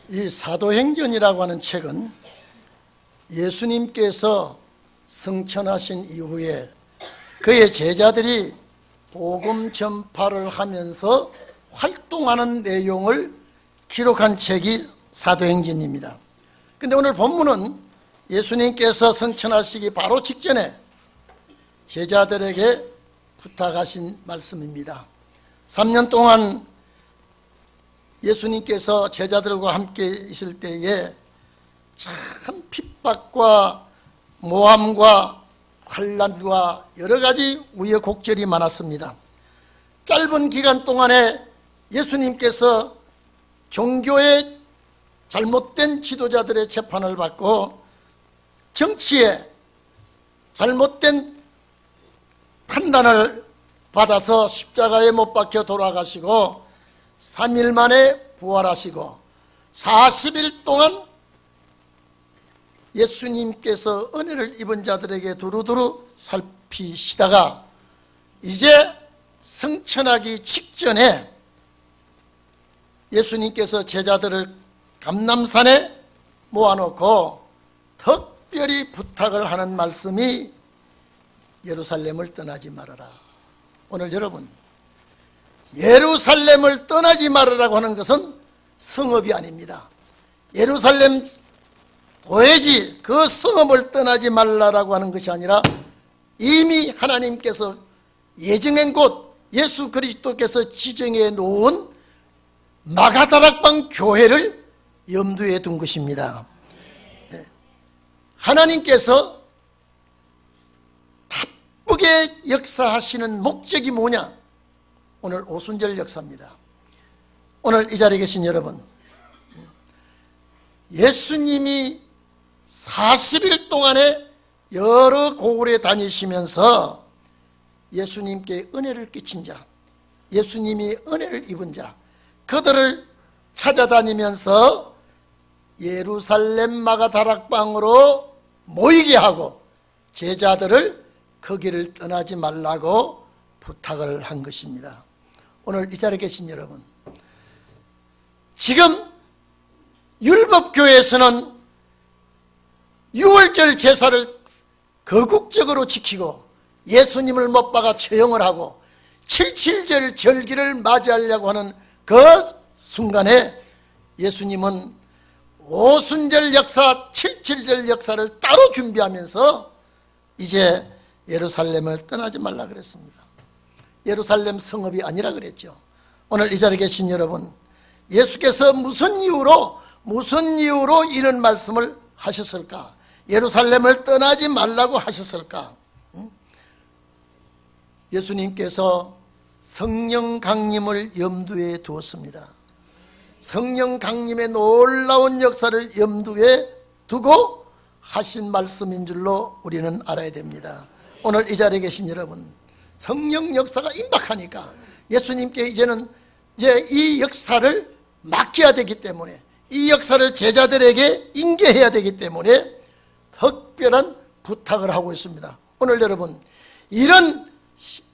이 사도행전이라고 하는 책은 예수님께서 승천하신 이후에 그의 제자들이 복음 전파를 하면서 활동하는 내용을 기록한 책이 사도행전입니다. 근데 오늘 본문은 예수님께서 승천하시기 바로 직전에 제자들에게 부탁하신 말씀입니다. 3년 동안 예수님께서 제자들과 함께 있을 때에 참 핍박과 모함과 환난과 여러 가지 우여곡절이 많았습니다. 짧은 기간 동안에 예수님께서 종교의 잘못된 지도자들의 재판을 받고 정치에 잘못된 판단을 받아서 십자가에 못 박혀 돌아가시고 3일 만에 부활하시고 40일 동안 예수님께서 은혜를 입은 자들에게 두루두루 살피시다가 이제 승천하기 직전에 예수님께서 제자들을 감람산에 모아놓고 특별히 부탁을 하는 말씀이 예루살렘을 떠나지 말아라. 오늘 여러분, 예루살렘을 떠나지 말으라고 하는 것은 성읍이 아닙니다. 예루살렘 도회지 그 성읍을 떠나지 말라라고 하는 것이 아니라 이미 하나님께서 예정한 곳, 예수 그리스도께서 지정해 놓은 마가다락방 교회를 염두에 둔 것입니다. 하나님께서 바쁘게 역사하시는 목적이 뭐냐? 오늘 오순절 역사입니다. 오늘 이 자리에 계신 여러분, 예수님이 40일 동안에 여러 고을에 다니시면서 예수님께 은혜를 끼친 자, 예수님이 은혜를 입은 자, 그들을 찾아다니면서 예루살렘 마가다락방으로 모이게 하고 제자들을 거기를 떠나지 말라고 부탁을 한 것입니다. 오늘 이 자리에 계신 여러분, 지금 율법교회에서는 6월절 제사를 거국적으로 지키고 예수님을 못 박아 처형을 하고 77절 절기를 맞이하려고 하는 그 순간에 예수님은 오순절 역사, 77절 역사를 따로 준비하면서 이제 예루살렘을 떠나지 말라 그랬습니다. 예루살렘 성읍이 아니라 그랬죠. 오늘 이 자리에 계신 여러분, 예수께서 무슨 이유로 이런 말씀을 하셨을까? 예루살렘을 떠나지 말라고 하셨을까? 예수님께서 성령 강림을 염두에 두었습니다. 성령 강림의 놀라운 역사를 염두에 두고 하신 말씀인 줄로 우리는 알아야 됩니다. 오늘 이 자리에 계신 여러분, 성령 역사가 임박하니까 예수님께 이제는 이 역사를 맡겨야 되기 때문에, 이 역사를 제자들에게 인계해야 되기 때문에 특별한 부탁을 하고 있습니다. 오늘 여러분, 이런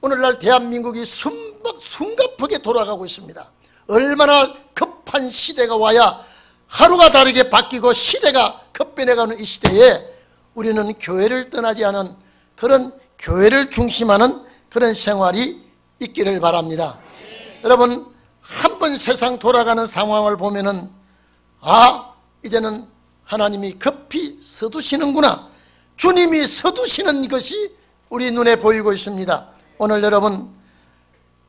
오늘날 대한민국이 숨가쁘게 돌아가고 있습니다. 얼마나 급한 시대가 와야 하루가 다르게 바뀌고 시대가 급변해가는 이 시대에 우리는 교회를 떠나지 않은 그런 교회를 중심하는 그런 생활이 있기를 바랍니다. 여러분, 한번 세상 돌아가는 상황을 보면은 이제는 하나님이 급히 서두시는구나, 주님이 서두시는 것이 우리 눈에 보이고 있습니다. 오늘 여러분,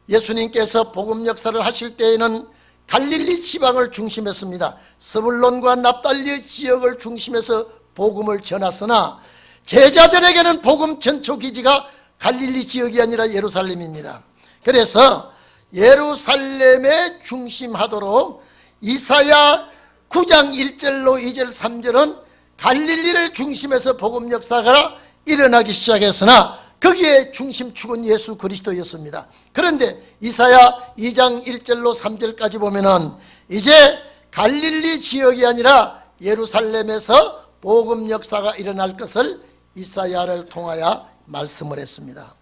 예수님께서 복음 역사를 하실 때에는 갈릴리 지방을 중심했습니다. 스불론과 납달리 지역을 중심해서 복음을 전하으나 제자들에게는 복음 전초 기지가 갈릴리 지역이 아니라 예루살렘입니다. 그래서 예루살렘에 중심하도록 이사야 9장 1절로 2절 3절은 갈릴리를 중심해서 복음 역사가 일어나기 시작했으나 거기에 중심축은 예수 그리스도였습니다. 그런데 이사야 2장 1절로 3절까지 보면은 이제 갈릴리 지역이 아니라 예루살렘에서 복음 역사가 일어날 것을 이사야를 통하여 말씀을 했습니다.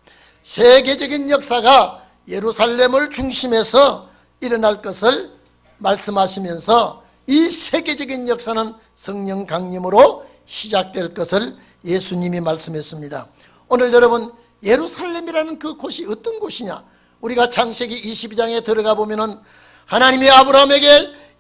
세계적인 역사가 예루살렘을 중심해서 일어날 것을 말씀하시면서 이 세계적인 역사는 성령 강림으로 시작될 것을 예수님이 말씀했습니다. 오늘 여러분, 예루살렘이라는 그 곳이 어떤 곳이냐? 우리가 창세기 22장에 들어가 보면은 하나님이 아브라함에게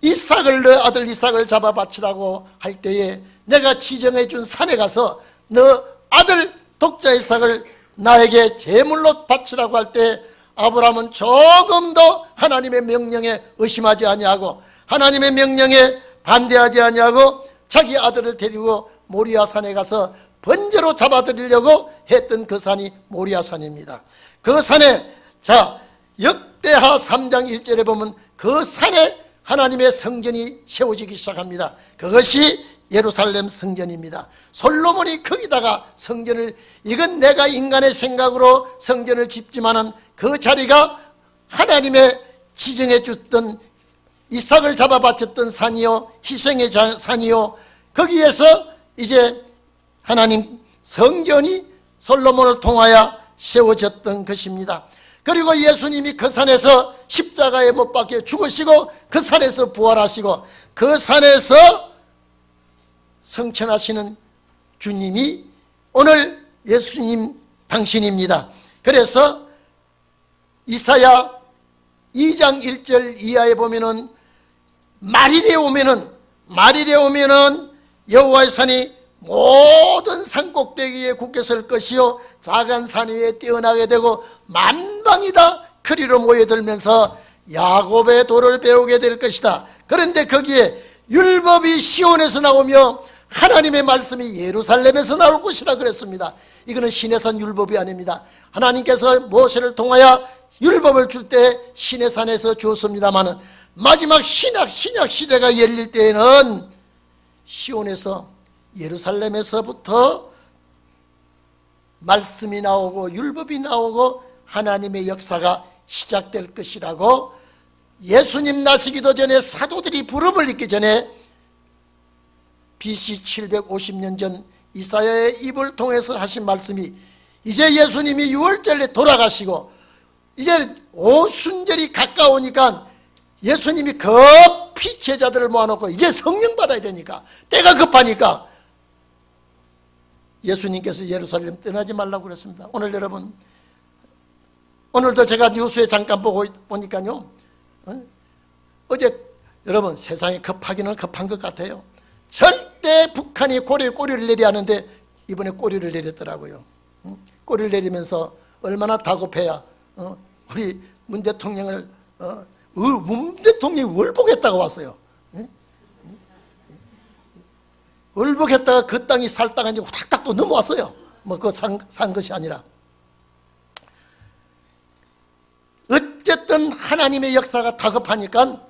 이삭을, 너 아들 이삭을 잡아 바치라고 할 때에 내가 지정해 준 산에 가서 너 아들 독자 이삭을 나에게 제물로 바치라고 할 때 아브라함은 조금도 하나님의 명령에 의심하지 아니하고 하나님의 명령에 반대하지 아니하고 자기 아들을 데리고 모리아 산에 가서 번제로 잡아드리려고 했던 그 산이 모리아 산입니다. 그 산에, 자, 역대하 3장 1절에 보면 그 산에 하나님의 성전이 세워지기 시작합니다. 그것이 예루살렘 성전입니다. 솔로몬이 거기다가 성전을, 이건 내가 인간의 생각으로 성전을 짓지만은 그 자리가 하나님의 지정해 줬던 이삭을 잡아 바쳤던 산이요, 희생의 산이요, 거기에서 이제 하나님 성전이 솔로몬을 통하여 세워졌던 것입니다. 그리고 예수님이 그 산에서 십자가에 못 박혀 죽으시고 그 산에서 부활하시고 그 산에서 성천하시는 주님이 오늘 예수님 당신입니다. 그래서 이사야 2장 1절 이하에 보면은 말일에 오면은 여호와의 산이 모든 산 꼭대기에 굳게 설 것이요 작은 산 위에 뛰어나게 되고 만방이 다 그리로 모여들면서 야곱의 도를 배우게 될 것이다. 그런데 거기에 율법이 시온에서 나오며 하나님의 말씀이 예루살렘에서 나올 것이라 그랬습니다. 이거는 시내산 율법이 아닙니다. 하나님께서 모세를 통하여 율법을 줄 때 시내산에서 주었습니다마는 마지막 신약 시대가 열릴 때에는 시온에서, 예루살렘에서부터 말씀이 나오고 율법이 나오고 하나님의 역사가 시작될 것이라고 예수님 나시기도 전에 사도들이 부름을 읽기 전에 BC 750년 전 이사야의 입을 통해서 하신 말씀이, 이제 예수님이 6월절에 돌아가시고 이제 오순절이 가까우니까 예수님이 급히 제자들을 모아놓고 이제 성령 받아야 되니까, 때가 급하니까 예수님께서 예루살렘 떠나지 말라고 그랬습니다. 오늘 여러분, 오늘도 제가 뉴스에 잠깐 보니까요, 어제 여러분, 세상이 급하기는 급한 것 같아요. 절대 북한이 꼬리를 내려 하는데 이번에 꼬리를 내렸더라고요. 꼬리를 내리면서 얼마나 다급해야 우리 문 대통령을 문 대통령이 월복했다가 왔어요. 월복했다가 그 땅이 살다가 이제 후닥닥 또 넘어왔어요. 뭐 그거 산 것이 아니라. 어쨌든 하나님의 역사가 다급하니까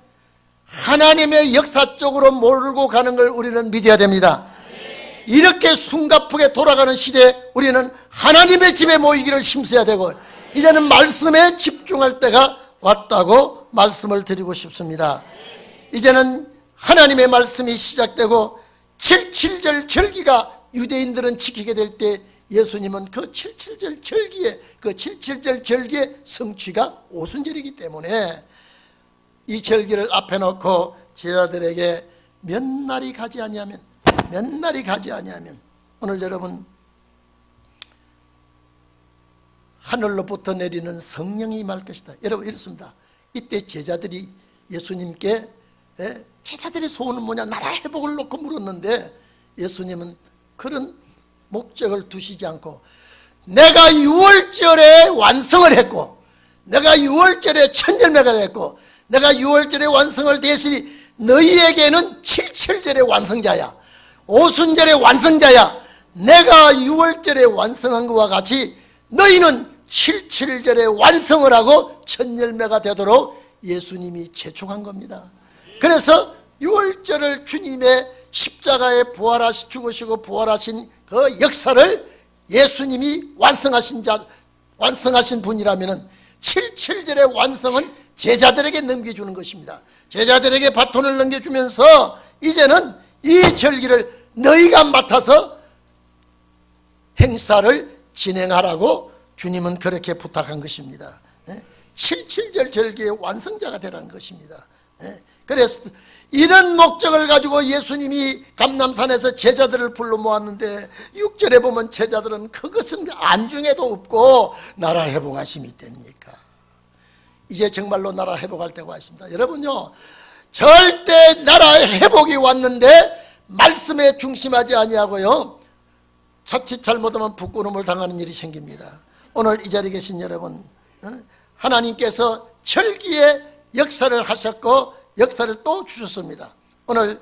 하나님의 역사 쪽으로 몰고 가는 걸 우리는 믿어야 됩니다. 이렇게 숨가쁘게 돌아가는 시대에 우리는 하나님의 집에 모이기를 힘써야 되고 이제는 말씀에 집중할 때가 왔다고 말씀을 드리고 싶습니다. 이제는 하나님의 말씀이 시작되고 77절 절기가 유대인들은 지키게 될 때 예수님은 그 77절 절기의 성취가 오순절이기 때문에 이 절기를 앞에 놓고 제자들에게 몇 날이 가지 아니하면 오늘 여러분, 하늘로부터 내리는 성령이 임할 것이다. 여러분 이렇습니다. 이때 제자들이 예수님께, 제자들의 소원은 뭐냐? 나라 회복을 놓고 물었는데 예수님은 그런 목적을 두시지 않고, 내가 6월절에 완성을 했고, 내가 6월절에 천열매가 됐고, 내가 6월절에 완성을 대신이 너희에게는 77절의 완성자야, 오순절의 완성자야. 내가 6월절에 완성한 것과 같이 너희는 77절에 완성을 하고 천열매가 되도록 예수님이 재촉한 겁니다. 그래서 6월절을 주님의 십자가에 죽으시고 부활하신 그 역사를 예수님이 완성하신 분이라면 77절의 완성은 제자들에게 넘겨주는 것입니다. 제자들에게 바톤을 넘겨주면서 이제는 이 절기를 너희가 맡아서 행사를 진행하라고 주님은 그렇게 부탁한 것입니다. 77절 절기의 완성자가 되라는 것입니다. 그래서 이런 목적을 가지고 예수님이 감람산에서 제자들을 불러 모았는데 6절에 보면 제자들은 그것은 안중에도 없고 나라 회복하심이 됩니까? 이제 정말로 나라 회복할 때가 왔습니다. 여러분요, 절대 나라 회복이 왔는데 말씀에 중심하지 아니하고요, 자칫 잘못하면 부끄러움을 당하는 일이 생깁니다. 오늘 이 자리에 계신 여러분, 하나님께서 절기의 역사를 하셨고 역사를 또 주셨습니다. 오늘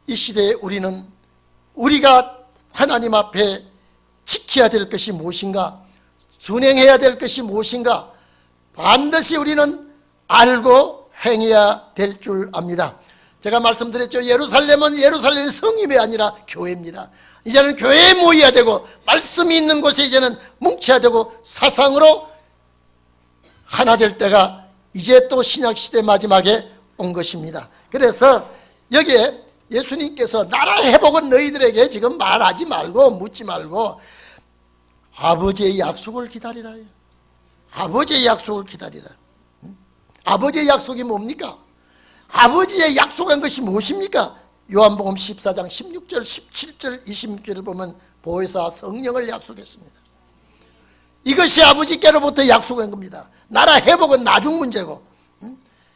이 시대에 우리가 하나님 앞에 지켜야 될 것이 무엇인가, 준행해야 될 것이 무엇인가 반드시 우리는 알고 행해야 될 줄 압니다. 제가 말씀드렸죠. 예루살렘은 예루살렘의 성임이 아니라 교회입니다. 이제는 교회에 모여야 되고 말씀이 있는 곳에 이제는 뭉쳐야 되고 사상으로 하나 될 때가 이제 또 신약시대 마지막에 온 것입니다. 그래서 여기에 예수님께서 나라 회복은 너희들에게 지금 말하지 말고 묻지 말고 아버지의 약속을 기다리라. 아버지의 약속을 기다리라. 아버지의 약속이 뭡니까? 아버지의 약속한 것이 무엇입니까? 요한복음 14장 16절 17절 26절을 보면 보혜사 성령을 약속했습니다. 이것이 아버지께로부터 약속한 겁니다. 나라 회복은 나중 문제고,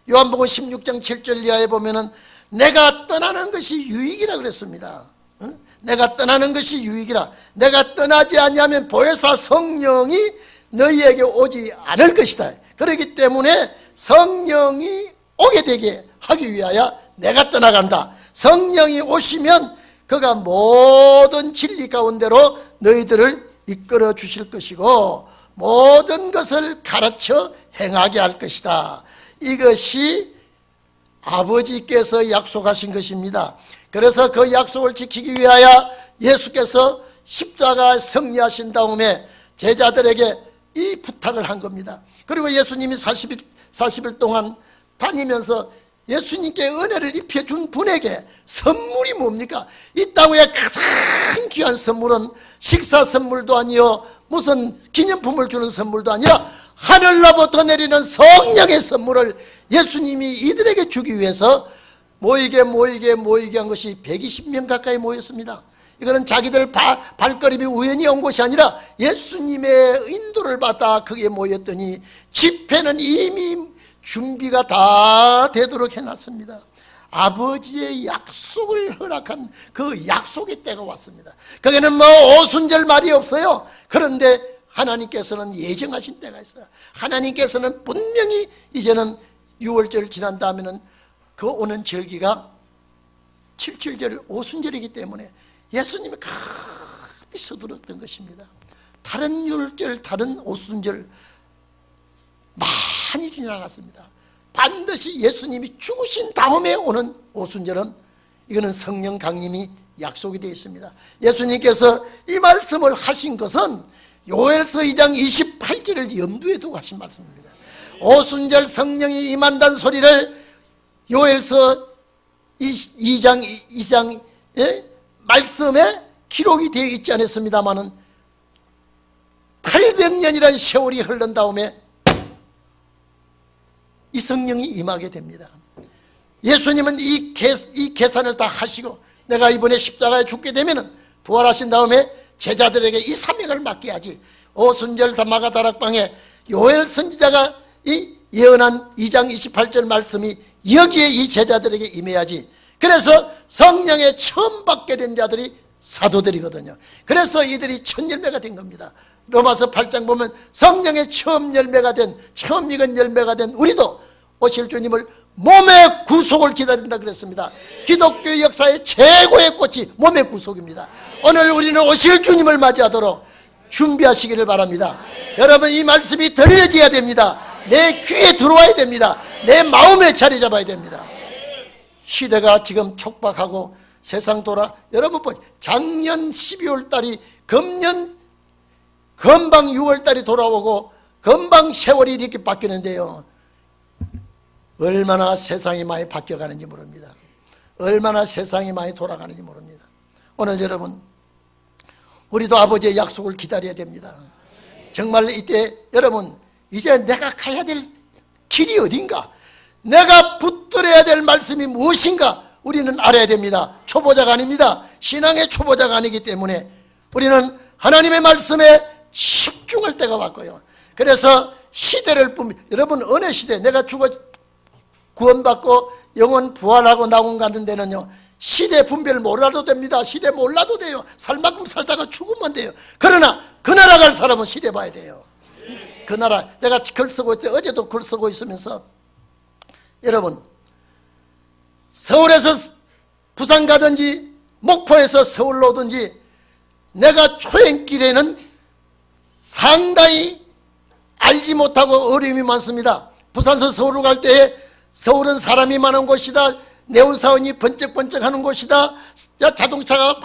요한복음 16장 7절 이하에 보면은 내가 떠나는 것이 유익이라 그랬습니다. 내가 떠나는 것이 유익이라. 내가 떠나지 아니하면 보혜사 성령이 너희에게 오지 않을 것이다. 그렇기 때문에 성령이 오게 되게 하기 위하여 내가 떠나간다. 성령이 오시면 그가 모든 진리 가운데로 너희들을 이끌어 주실 것이고 모든 것을 가르쳐 행하게 할 것이다. 이것이 아버지께서 약속하신 것입니다. 그래서 그 약속을 지키기 위하여 예수께서 십자가 승리하신 다음에 제자들에게 이 부탁을 한 겁니다. 그리고 예수님이 40일 동안 다니면서 예수님께 은혜를 입혀준 분에게 선물이 뭡니까? 이 땅에 가장 귀한 선물은 식사 선물도 아니요 무슨 기념품을 주는 선물도 아니라 하늘로부터 내리는 성령의 선물을 예수님이 이들에게 주기 위해서 모이게 한 것이 120명 가까이 모였습니다. 이거는 자기들 발걸음이 우연히 온 것이 아니라 예수님의 인도를 받아 거기에 모였더니 집회는 이미 준비가 다 되도록 해놨습니다. 아버지의 약속을 허락한 그 약속의 때가 왔습니다. 거기는 뭐 오순절 말이 없어요. 그런데 하나님께서는 예정하신 때가 있어요. 하나님께서는 분명히 이제는 6월절 지난 다음에는 그 오는 절기가 77절 오순절이기 때문에 예수님이 급히 서두르던 것입니다. 다른 6월절 다른 오순절 많이 지나갔습니다. 반드시 예수님이 죽으신 다음에 오는 오순절은 이거는 성령 강림이 약속이 되어 있습니다. 예수님께서 이 말씀을 하신 것은 요엘서 2장 28절을 염두에 두고 하신 말씀입니다. 오순절 성령이 임한다는 소리를 요엘서 2장 말씀에 기록이 되어 있지 않았습니다마는 800년이라는 세월이 흐른 다음에 이 성령이 임하게 됩니다. 예수님은 이 계산을 다 하시고 내가 이번에 십자가에 죽게 되면은 부활하신 다음에 제자들에게 이 사명을 맡겨야지. 오순절 다마가 다락방에 요엘 선지자가 이 예언한 2장 28절 말씀이 여기에 이 제자들에게 임해야지. 그래서 성령에 처음 받게 된 자들이 사도들이거든요. 그래서 이들이 첫 열매가 된 겁니다. 로마서 8장 보면 성령의 처음 열매가 된, 처음 익은 열매가 된 우리도 오실 주님을 몸의 구속을 기다린다 그랬습니다. 기독교 역사의 최고의 꽃이 몸의 구속입니다. 오늘 우리는 오실 주님을 맞이하도록 준비하시기를 바랍니다. 여러분, 이 말씀이 들려져야 됩니다. 내 귀에 들어와야 됩니다. 내 마음에 자리 잡아야 됩니다. 시대가 지금 촉박하고 세상 여러분 작년 12월 달이 금방 6월 달이 돌아오고 금방 세월이 이렇게 바뀌는데요, 얼마나 세상이 많이 바뀌어가는지 모릅니다. 얼마나 세상이 많이 돌아가는지 모릅니다. 오늘 여러분, 우리도 아버지의 약속을 기다려야 됩니다. 정말 이때 여러분 이제 내가 가야 될 길이 어딘가, 내가 붙들어야 될 말씀이 무엇인가 우리는 알아야 됩니다. 초보자가 아닙니다. 신앙의 초보자가 아니기 때문에 우리는 하나님의 말씀에 집중할 때가 왔고요. 그래서 시대를 여러분 어느 시대, 내가 죽어 구원받고 영원 부활하고 낙원 가는 데는요 시대 분별 몰라도 됩니다. 시대 몰라도 돼요. 살 만큼 살다가 죽으면 돼요. 그러나 그 나라 갈 사람은 시대 봐야 돼요. 그 나라, 내가 글 쓰고 있을 때 어제도 글 쓰고 있으면서 여러분 서울에서 부산 가든지 목포에서 서울로 오든지 내가 초행길에는 상당히 알지 못하고 어려움이 많습니다. 부산에서 서울로 갈 때에 서울은 사람이 많은 곳이다, 네온사원이 번쩍번쩍하는 곳이다, 자동차가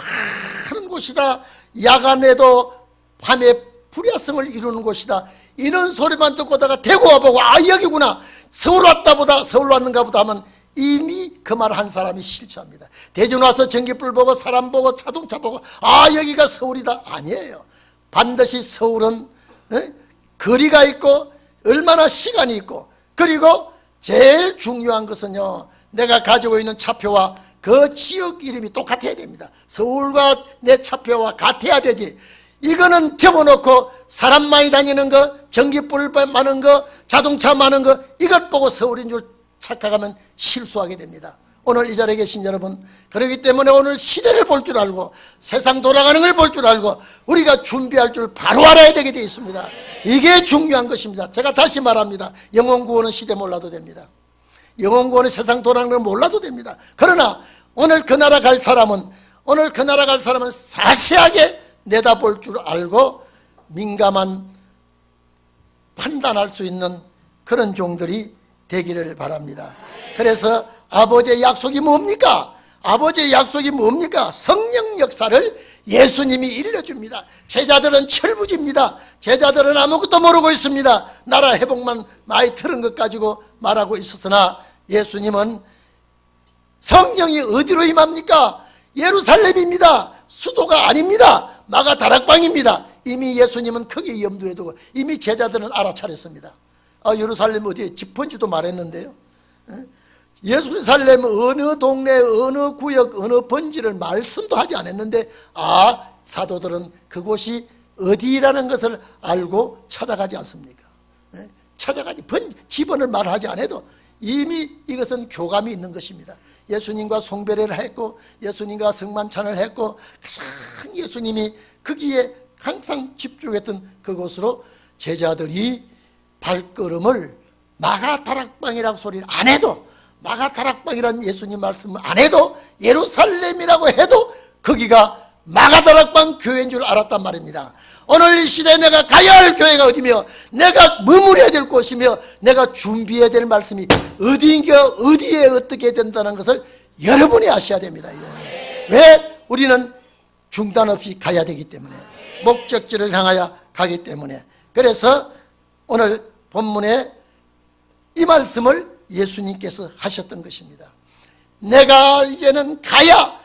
많은 곳이다, 야간에도 밤에 불야성을 이루는 곳이다, 이런 소리만 듣고 다가 대구 와보고 아 여기구나, 서울 왔다 보다 서울 왔는가 보다 하면 이미 그 말 한 사람이 실수합니다. 대전 와서 전기불 보고 사람 보고 자동차 보고 아 여기가 서울이다, 아니에요. 반드시 서울은 거리가 있고 얼마나 시간이 있고, 그리고 제일 중요한 것은요 내가 가지고 있는 차표와 그 지역 이름이 똑같아야 됩니다. 서울과 내 차표와 같아야 되지. 이거는 접어놓고 사람 많이 다니는 거, 전기불 많은 거, 자동차 많은 거 이것 보고 서울인 줄 착각하면 실수하게 됩니다. 오늘 이 자리에 계신 여러분, 그렇기 때문에 오늘 시대를 볼 줄 알고 세상 돌아가는 걸 볼 줄 알고 우리가 준비할 줄 바로 알아야 되게 되어 있습니다. 이게 중요한 것입니다. 제가 다시 말합니다. 영혼구원은 시대 몰라도 됩니다. 영혼구원은 세상 돌아가는 걸 몰라도 됩니다. 그러나 오늘 그 나라 갈 사람은 자세하게 내다볼 줄 알고 민감한 판단할 수 있는 그런 종들이 되기를 바랍니다. 그래서 아버지의 약속이 뭡니까? 아버지의 약속이 뭡니까? 성령 역사를 예수님이 일러줍니다. 제자들은 철부지입니다. 제자들은 아무것도 모르고 있습니다. 나라 회복만 많이 들은 것 가지고 말하고 있었으나 예수님은 성령이 어디로 임합니까? 예루살렘입니다. 수도가 아닙니다. 마가다락방입니다. 이미 예수님은 크게 염두에 두고 이미 제자들은 알아차렸습니다. 아, 예루살렘 어디에 짚은지도 말했는데요. 예루살렘 어느 동네 어느 구역 어느 번지를 말씀도 하지 않았는데 아 사도들은 그곳이 어디라는 것을 알고 찾아가지 않습니까? 찾아가지 지번을 말하지 않아도 이미 이것은 교감이 있는 것입니다. 예수님과 송배례를 했고 예수님과 성만찬을 했고 가장 예수님이 거기에 항상 집중했던 그곳으로 제자들이 발걸음을 마가다락방이라고 소리를 안 해도, 마가다락방이라는 예수님 말씀을 안 해도 예루살렘이라고 해도 거기가 마가다락방 교회인 줄 알았단 말입니다. 오늘 이 시대에 내가 가야 할 교회가 어디며 내가 머무려야 될 곳이며 내가 준비해야 될 말씀이 어디인가 어디에 어떻게 된다는 것을 여러분이 아셔야 됩니다. 왜? 우리는 중단 없이 가야 되기 때문에, 목적지를 향하여 가기 때문에. 그래서 오늘 본문에 이 말씀을 예수님께서 하셨던 것입니다. 내가 이제는 가야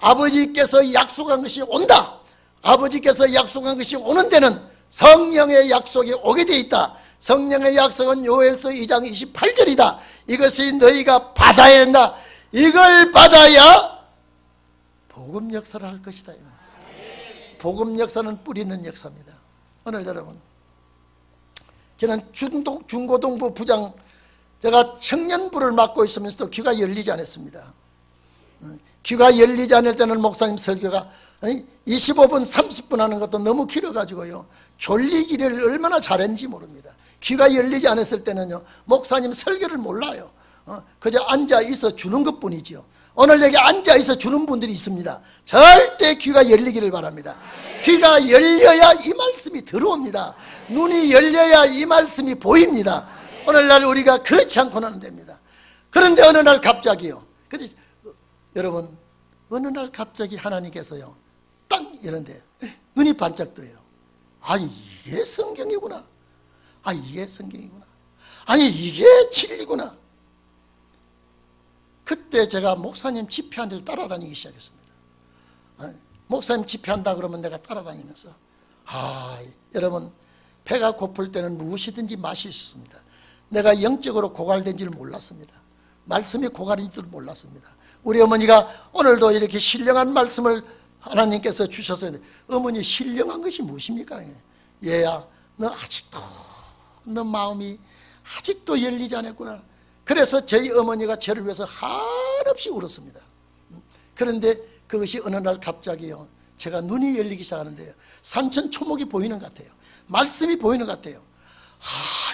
아버지께서 약속한 것이 온다. 아버지께서 약속한 것이 오는 데는 성령의 약속이 오게 되어 있다. 성령의 약속은 요엘서 2장 28절이다. 이것이 너희가 받아야 한다. 이걸 받아야 복음 역사를 할 것이다. 복음 역사는 뿌리는 역사입니다. 오늘 여러분, 저는 중고등부 부장, 제가 청년부를 맡고 있으면서도 귀가 열리지 않았습니다. 귀가 열리지 않을 때는 목사님 설교가 25분 30분 하는 것도 너무 길어가지고요 졸리기를 얼마나 잘했는지 모릅니다. 귀가 열리지 않았을 때는요 목사님 설교를 몰라요. 그저 앉아 있어 주는 것 뿐이지요. 오늘 여기 앉아 있어 주는 분들이 있습니다. 절대 귀가 열리기를 바랍니다. 귀가 열려야 이 말씀이 들어옵니다. 눈이 열려야 이 말씀이 보입니다. 오늘날 우리가 그렇지 않고는 안 됩니다. 그런데 어느 날 갑자기요, 여러분, 어느 날 갑자기 하나님께서요 딱 이런데 눈이 반짝 떠요. 아, 이게 성경이구나. 아, 이게 성경이구나. 아니, 이게 진리구나. 그때 제가 목사님 집회한 데를 따라다니기 시작했습니다. 목사님 집회한다 그러면 내가 따라다니면서, 아, 여러분, 배가 고플 때는 무엇이든지 맛이 있습니다. 내가 영적으로 고갈된 줄 몰랐습니다. 말씀이 고갈인 줄 몰랐습니다. 우리 어머니가 오늘도 이렇게 신령한 말씀을 하나님께서 주셔서, 어머니 신령한 것이 무엇입니까? 얘야, 너 아직도 너 마음이 아직도 열리지 않았구나. 그래서 저희 어머니가 저를 위해서 한없이 울었습니다. 그런데 그것이 어느 날 갑자기요, 제가 눈이 열리기 시작하는데요, 산천초목이 보이는 것 같아요. 말씀이 보이는 것 같아요.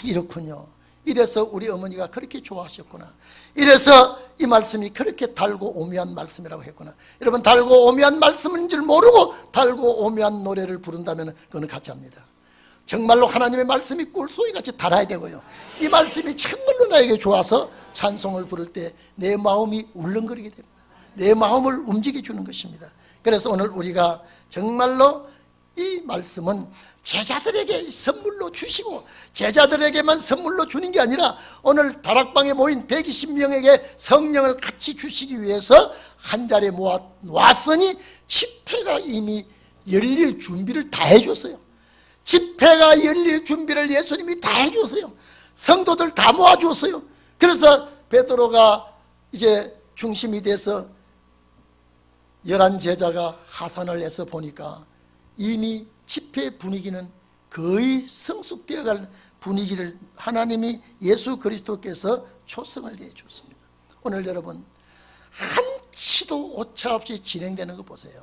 이렇군요. 이래서 우리 어머니가 그렇게 좋아하셨구나. 이래서 이 말씀이 그렇게 달고 오묘한 말씀이라고 했구나. 여러분, 달고 오묘한 말씀인 줄 모르고 달고 오묘한 노래를 부른다면 그거는 가짜입니다. 정말로 하나님의 말씀이 꿀소리같이 달아야 되고요, 이 말씀이 정말로 나에게 좋아서 찬송을 부를 때 내 마음이 울렁거리게 됩니다. 내 마음을 움직여 주는 것입니다. 그래서 오늘 우리가 정말로 이 말씀은 제자들에게 선물로 주시고, 제자들에게만 선물로 주는 게 아니라 오늘 다락방에 모인 120명에게 성령을 같이 주시기 위해서 한 자리에 모았으니 집회가 이미 열릴 준비를 다 해줬어요. 집회가 열릴 준비를 예수님이 다 해줬어요. 성도들 다 모아줬어요. 그래서 베드로가 이제 중심이 돼서 11 제자가 하산을 해서 보니까 이미 집회 분위기는 거의 성숙되어갈 분위기를 하나님이 예수 그리스도께서 초성을 내어 줬습니다. 오늘 여러분, 한치도 오차없이 진행되는 거 보세요.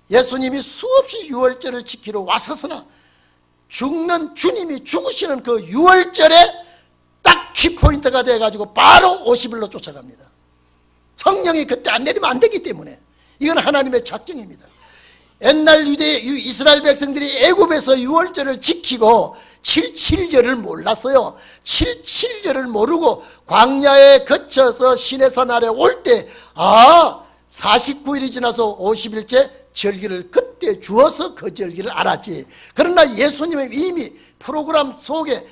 예수님이 수없이 유월절을 지키러 왔었으나 죽는 주님이 죽으시는 그 유월절에 딱 키포인트가 돼가지고 바로 50일로 쫓아갑니다. 성령이 그때 안 내리면 안 되기 때문에 이건 하나님의 작정입니다. 옛날 이스라엘 백성들이 애굽에서 유월절을 지키고 77절을 몰랐어요. 77절을 모르고 광야에 거쳐서 시내산 아래 올 때 49일이 지나서 50일째 절기를 그때 주어서 그 절기를 알았지. 그러나 예수님은 이미 프로그램 속에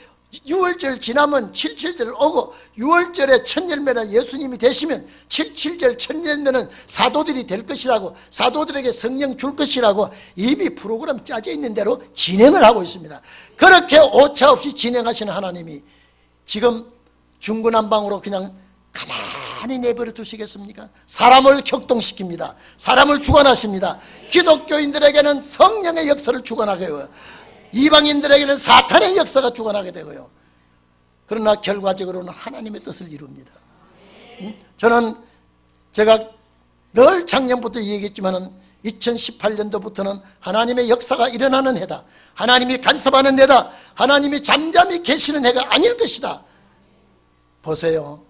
6월절 지나면 77절 오고 6월절에 첫 열매는 예수님이 되시면 77절 첫 열매는 사도들이 될 것이라고, 사도들에게 성령 줄 것이라고 이미 프로그램 짜져 있는 대로 진행을 하고 있습니다. 그렇게 오차없이 진행하시는 하나님이 지금 중구난방으로 그냥 가만히 내버려 두시겠습니까? 사람을 격동시킵니다. 사람을 주관하십니다. 기독교인들에게는 성령의 역사를 주관하게 해요. 이방인들에게는 사탄의 역사가 주관하게 되고요. 그러나 결과적으로는 하나님의 뜻을 이룹니다. 저는 제가 늘 작년부터 얘기했지만 2018년도부터는 하나님의 역사가 일어나는 해다. 하나님이 간섭하는 해다. 하나님이 잠잠히 계시는 해가 아닐 것이다. 보세요.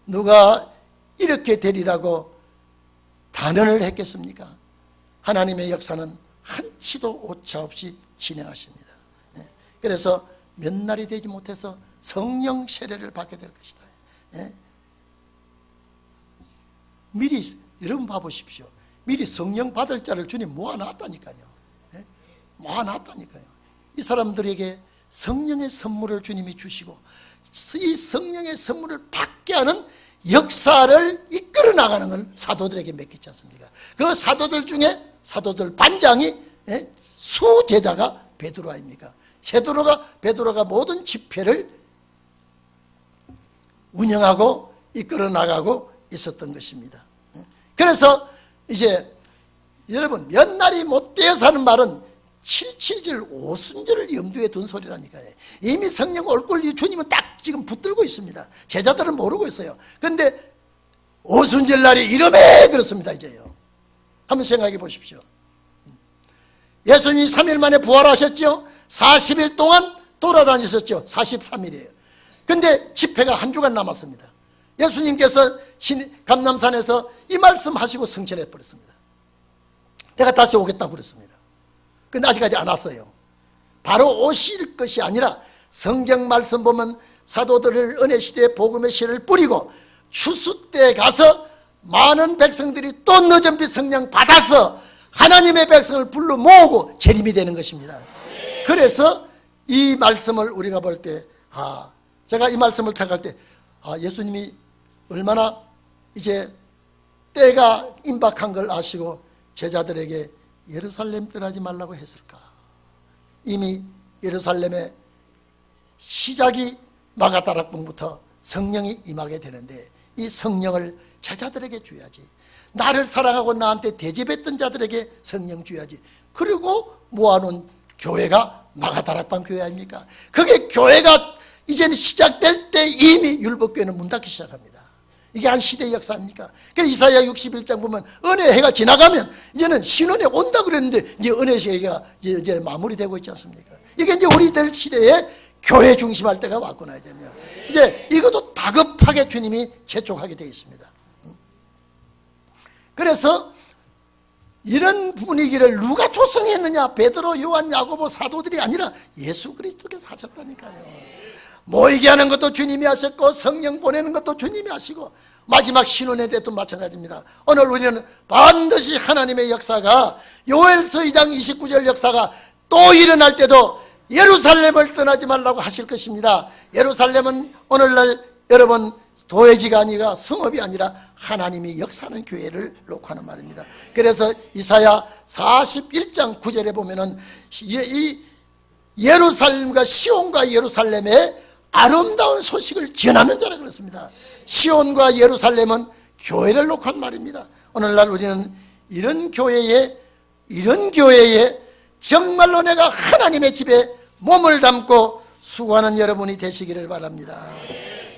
누가 이렇게 되리라고 단언을 했겠습니까? 하나님의 역사는 한치도 오차없이 진행하십니다. 그래서 몇 날이 되지 못해서 성령 세례를 받게 될 것이다. 미리 여러분 봐보십시오. 미리 성령 받을 자를 주님 모아놨다니까요. 모아놨다니까요. 이 사람들에게 성령의 선물을 주님이 주시고 이 성령의 선물을 받게 하는 역사를 이끌어 나가는 걸 사도들에게 맡기지 않습니까? 그 사도들 중에 사도들 반장이 수제자가 베드로 아닙니까? 베드로가 모든 집회를 운영하고 이끌어 나가고 있었던 것입니다. 그래서 이제 여러분, 몇 날이 못 되어서 하는 말은 77절 오순절을 염두에 둔 소리라니까요. 이미 성령 올 걸 주님은 딱 지금 붙들고 있습니다. 제자들은 모르고 있어요. 그런데 오순절 날이 이름에 그렇습니다. 이제요. 한번 생각해 보십시오. 예수님이 3일 만에 부활하셨죠. 40일 동안 돌아다니셨죠. 43일이에요. 근데 집회가 한 주간 남았습니다. 예수님께서 감람산에서 이 말씀하시고 성천해 버렸습니다. 내가 다시 오겠다고 그랬습니다. 근데 아직까지 안 왔어요. 바로 오실 것이 아니라 성경 말씀 보면 사도들을 은혜시대에 복음의 씨를 뿌리고 추수 때 가서 많은 백성들이 또 늦은빛 성령 받아서 하나님의 백성을 불러 모으고 재림이 되는 것입니다. 그래서 이 말씀을 우리가 볼 때 제가 이 말씀을 택할 때 예수님이 얼마나 이제 때가 임박한 걸 아시고 제자들에게 예루살렘 떠나지 말라고 했을까. 이미 예루살렘의 시작이 마가다락방부터 성령이 임하게 되는데, 이 성령을 제자들에게 줘야지. 나를 사랑하고 나한테 대접했던 자들에게 성령 줘야지. 그리고 모아놓은 교회가 마가다락방 교회 아닙니까? 그게 교회가 이제는 시작될 때 이미 율법교회는 문 닫기 시작합니다. 이게 한 시대의 역사입니까? 그래서 이사야 61장 보면 은혜의 해가 지나가면 이제는 신원에 온다 그랬는데 이제 은혜의 해가 이제 마무리되고 있지 않습니까? 이게 이제 우리들 시대에 교회 중심할 때가 왔구나. 이제 이것도 다급하게 주님이 재촉하게 되어 있습니다. 그래서 이런 분위기를 누가 조성했느냐? 베드로, 요한, 야고보 사도들이 아니라 예수 그리스도께서 하셨다니까요. 모이게 하는 것도 주님이 하셨고 성령 보내는 것도 주님이 하시고 마지막 신혼의 때도 마찬가지입니다. 오늘 우리는 반드시 하나님의 역사가, 요엘서 2장 29절 역사가 또 일어날 때도 예루살렘을 떠나지 말라고 하실 것입니다. 예루살렘은 오늘날 여러분 도회지가 아니라 성읍이 아니라 하나님이 역사하는 교회를 놓고 하는 말입니다. 그래서 이사야 41장 9절에 보면은 이 예루살렘과 시온과 예루살렘의 아름다운 소식을 전하는 자라 그랬습니다. 시온과 예루살렘은 교회를 놓고 한 말입니다. 오늘날 우리는 이런 교회에 정말로 내가 하나님의 집에 몸을 담고 수고하는 여러분이 되시기를 바랍니다.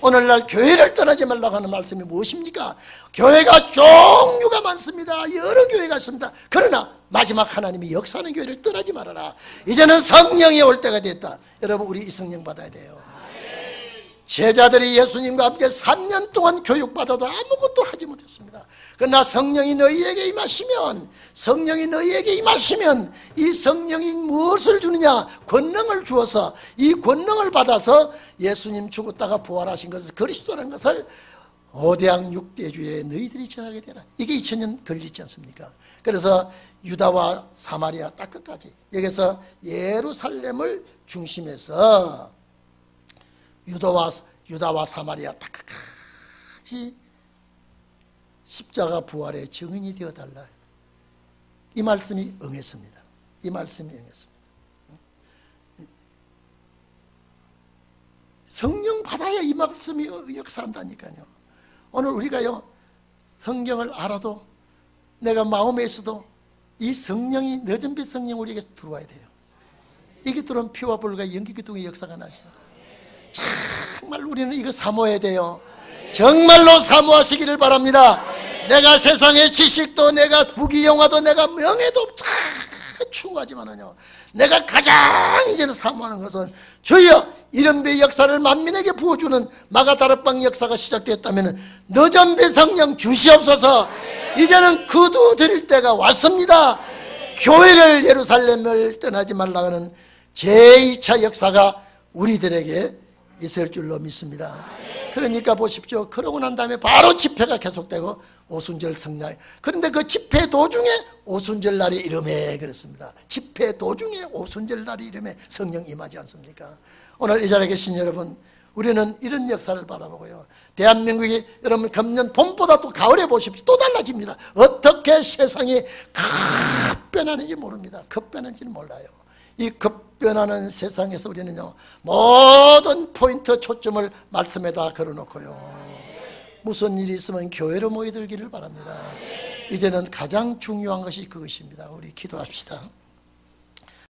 오늘날 교회를 떠나지 말라고 하는 말씀이 무엇입니까? 교회가 종류가 많습니다. 여러 교회가 있습니다. 그러나 마지막 하나님이 역사하는 교회를 떠나지 말아라. 이제는 성령이 올 때가 됐다. 여러분, 우리 이 성령 받아야 돼요. 제자들이 예수님과 함께 3년 동안 교육받아도 아무것도 하지 못했습니다. 그러나 성령이 너희에게 임하시면 이 성령이 무엇을 주느냐? 권능을 주어서 이 권능을 받아서 예수님 죽었다가 부활하신 것을 그리스도라는 것을 오대양 6대주에 너희들이 전하게 되라. 이게 2000년 걸리지 않습니까? 그래서 유다와 사마리아 딱 끝까지, 여기서 예루살렘을 중심해서 유다와 사마리아 딱 끝까지 십자가 부활의 증인이 되어달라. 이 말씀이 응했습니다. 성령 받아야 이 말씀이 역사한다니까요. 오늘 우리가요, 성경을 알아도 내가 마음에 있어도 이 성령이, 늦은빛 성령 우리에게 들어와야 돼요. 이게 들어오면 피와 불과 연기기둥의 역사가 나죠. 정말 우리는 이거 사모해야 돼요. 정말로 사모하시기를 바랍니다. 내가 세상의 지식도, 내가 부귀영화도, 내가 명예도 참 추구하지만은요, 내가 가장 이제는 사모하는 것은 주여 이른배 역사를 만민에게 부어주는 마가다락방 역사가 시작되었다면 늦은배 성령 주시옵소서. 이제는 거두드릴 때가 왔습니다. 교회를, 예루살렘을 떠나지 말라고 하는 제2차 역사가 우리들에게 있을 줄로 믿습니다. 그러니까 보십시오. 그러고 난 다음에 바로 집회가 계속되고 오순절 성령. 그런데 그 집회 도중에 오순절 날이 이름에 그랬습니다. 집회 도중에 오순절 날이 이름에 성령 임하지 않습니까? 오늘 이 자리에 계신 여러분, 우리는 이런 역사를 바라보고요, 대한민국이 여러분 금년 봄보다 또 가을에 보십시오. 또 달라집니다. 어떻게 세상이 급변하는지 모릅니다. 급변하는지는 몰라요. 이 급변하는 세상에서 우리는요, 모든 포인트 초점을 말씀에다 걸어놓고요, 무슨 일이 있으면 교회로 모여들기를 바랍니다. 이제는 가장 중요한 것이 그것입니다. 우리 기도합시다.